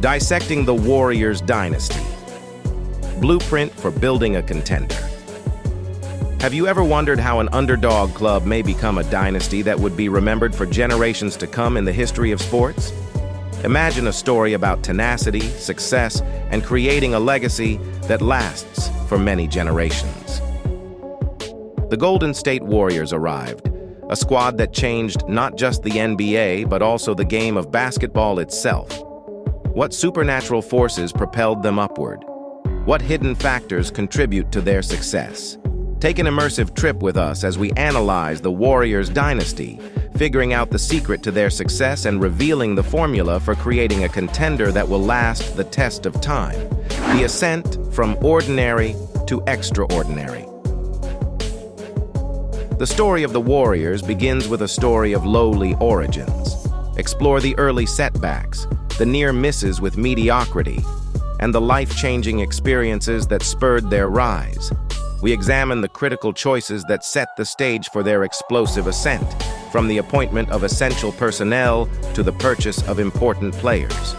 Dissecting the Warriors Dynasty. Blueprint for building a contender. Have you ever wondered how an underdog club may become a dynasty that would be remembered for generations to come in the history of sports? Imagine a story about tenacity, success, and creating a legacy that lasts for many generations. The Golden State Warriors arrived, a squad that changed not just the NBA but also the game of basketball itself. What supernatural forces propelled them upward? What hidden factors contribute to their success? Take an immersive trip with us as we analyze the Warriors dynasty, figuring out the secret to their success and revealing the formula for creating a contender that will last the test of time. The ascent from ordinary to extraordinary. The story of the Warriors begins with a story of lowly origins. Explore the early setbacks, the near misses with mediocrity, and the life-changing experiences that spurred their rise. We examine the critical choices that set the stage for their explosive ascent, from the appointment of essential personnel to the purchase of important players.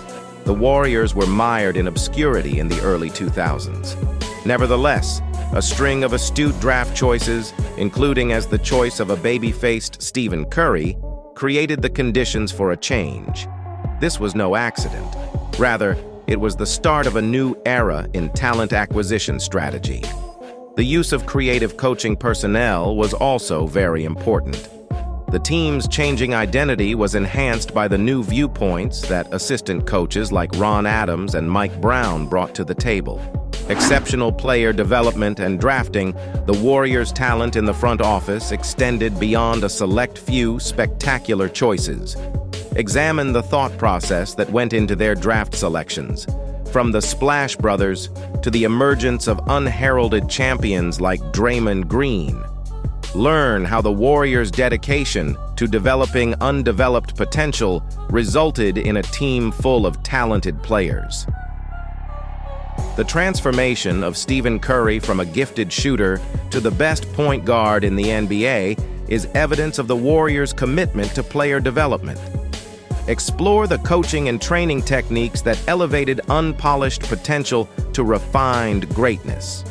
The Warriors were mired in obscurity in the early 2000s. Nevertheless, a string of astute draft choices, including as the choice of a baby-faced Stephen Curry, created the conditions for a change. This was no accident. Rather, it was the start of a new era in talent acquisition strategy. The use of creative coaching personnel was also very important. The team's changing identity was enhanced by the new viewpoints that assistant coaches like Ron Adams and Mike Brown brought to the table. Exceptional player development and drafting, the Warriors' talent in the front office extended beyond a select few spectacular choices. Examine the thought process that went into their draft selections, from the Splash Brothers to the emergence of unheralded champions like Draymond Green. Learn how the Warriors' dedication to developing undeveloped potential resulted in a team full of talented players. The transformation of Stephen Curry from a gifted shooter to the best point guard in the NBA is evidence of the Warriors' commitment to player development. Explore the coaching and training techniques that elevated unpolished potential to refined greatness.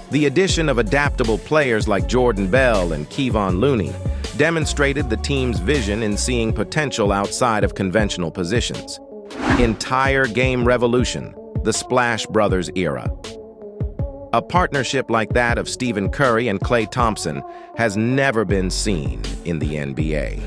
The addition of adaptable players like Jordan Bell and Kevon Looney demonstrated the team's vision in seeing potential outside of conventional positions. Entire game revolution, the Splash Brothers era. A partnership like that of Stephen Curry and Klay Thompson has never been seen in the NBA.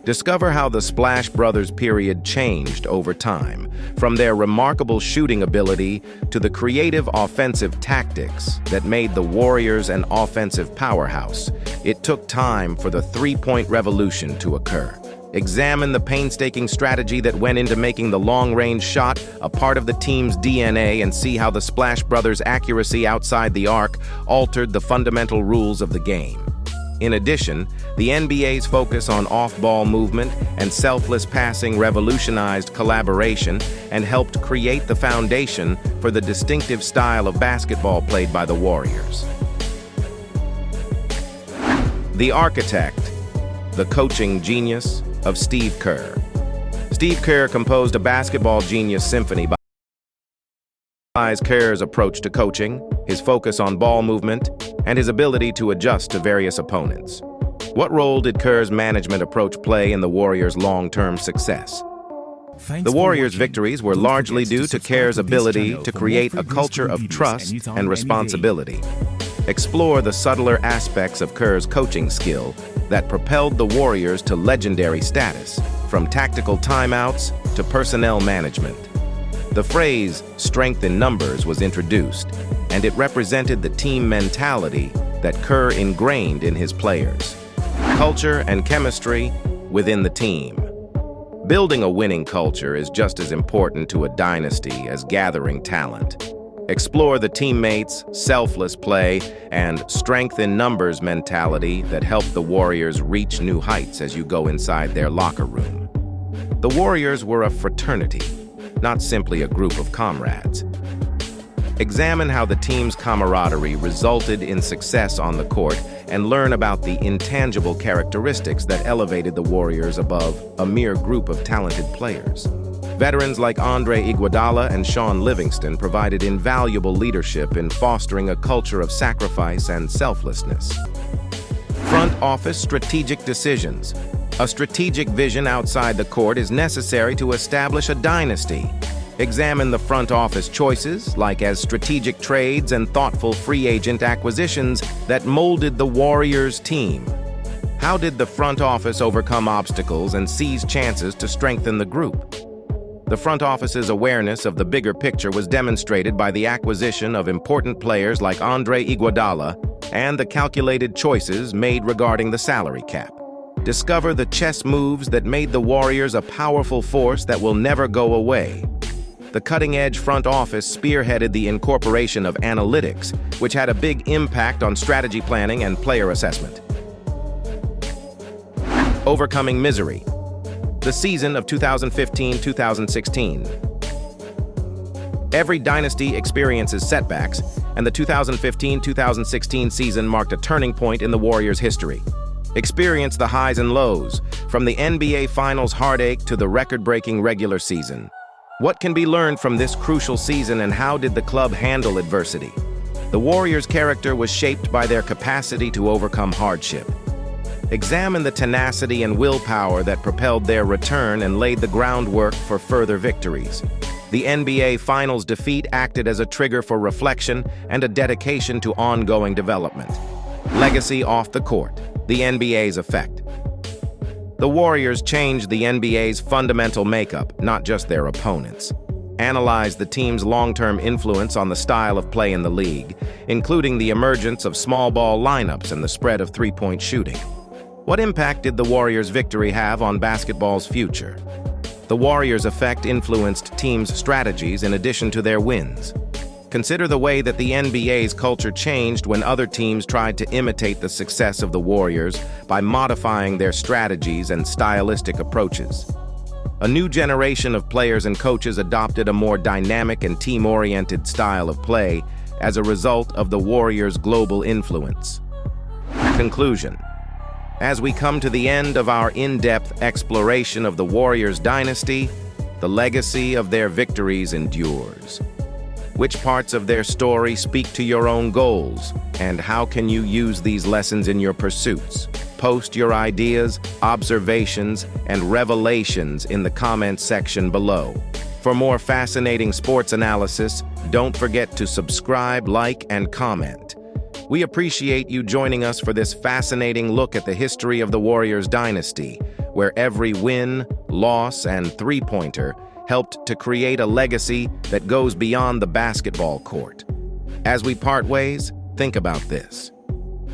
Discover how the Splash Brothers period changed over time, from their remarkable shooting ability to the creative offensive tactics that made the Warriors an offensive powerhouse. It took time for the three-point revolution to occur. Examine the painstaking strategy that went into making the long-range shot a part of the team's DNA and see how the Splash Brothers' accuracy outside the arc altered the fundamental rules of the game. In addition, the NBA's focus on off-ball movement and selfless passing revolutionized collaboration and helped create the foundation for the distinctive style of basketball played by the Warriors. The architect, the coaching genius of Steve Kerr. Steve Kerr composed a basketball genius symphony by Kerr's approach to coaching, his focus on ball movement, and his ability to adjust to various opponents. What role did Kerr's management approach play in the Warriors' long-term success? The Warriors' victories were largely due to Kerr's ability to create a culture of trust and responsibility. Explore the subtler aspects of Kerr's coaching skill that propelled the Warriors to legendary status, from tactical timeouts to personnel management. The phrase, "strength in numbers," was introduced, and it represented the team mentality that Kerr ingrained in his players. Culture and chemistry within the team. Building a winning culture is just as important to a dynasty as gathering talent. Explore the teammates' selfless play and strength in numbers mentality that helped the Warriors reach new heights as you go inside their locker room. The Warriors were a fraternity, not simply a group of comrades. Examine how the team's camaraderie resulted in success on the court and learn about the intangible characteristics that elevated the Warriors above a mere group of talented players. Veterans like Andre Iguodala and Sean Livingston provided invaluable leadership in fostering a culture of sacrifice and selflessness. Front office strategic decisions. A strategic vision outside the court is necessary to establish a dynasty. Examine the front office choices, like as strategic trades and thoughtful free agent acquisitions that molded the Warriors team. How did the front office overcome obstacles and seize chances to strengthen the group? The front office's awareness of the bigger picture was demonstrated by the acquisition of important players like Andre Iguodala and the calculated choices made regarding the salary cap. Discover the chess moves that made the Warriors a powerful force that will never go away. The cutting-edge front office spearheaded the incorporation of analytics, which had a big impact on strategy planning and player assessment. Overcoming misery. The season of 2015-2016. Every dynasty experiences setbacks, and the 2015-2016 season marked a turning point in the Warriors' history. Experience the highs and lows, from the NBA Finals heartache to the record-breaking regular season. What can be learned from this crucial season, and how did the club handle adversity? The Warriors' character was shaped by their capacity to overcome hardship. Examine the tenacity and willpower that propelled their return and laid the groundwork for further victories. The NBA Finals defeat acted as a trigger for reflection and a dedication to ongoing development. Legacy off the court. The NBA's effect. The Warriors changed the NBA's fundamental makeup, not just their opponents. Analyze the team's long-term influence on the style of play in the league, including the emergence of small ball lineups and the spread of three-point shooting. What impact did the Warriors' victory have on basketball's future? The Warriors' effect influenced teams' strategies in addition to their wins. Consider the way that the NBA's culture changed when other teams tried to imitate the success of the Warriors by modifying their strategies and stylistic approaches. A new generation of players and coaches adopted a more dynamic and team-oriented style of play as a result of the Warriors' global influence. Conclusion. As we come to the end of our in-depth exploration of the Warriors dynasty, the legacy of their victories endures. Which parts of their story speak to your own goals, and how can you use these lessons in your pursuits? Post your ideas, observations, and revelations in the comments section below. For more fascinating sports analysis, don't forget to subscribe, like, and comment. We appreciate you joining us for this fascinating look at the history of the Warriors dynasty, where every win, loss, and three-pointer helped to create a legacy that goes beyond the basketball court. As we part ways, think about this.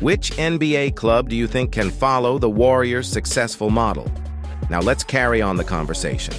Which NBA club do you think can follow the Warriors' successful model? Now let's carry on the conversation.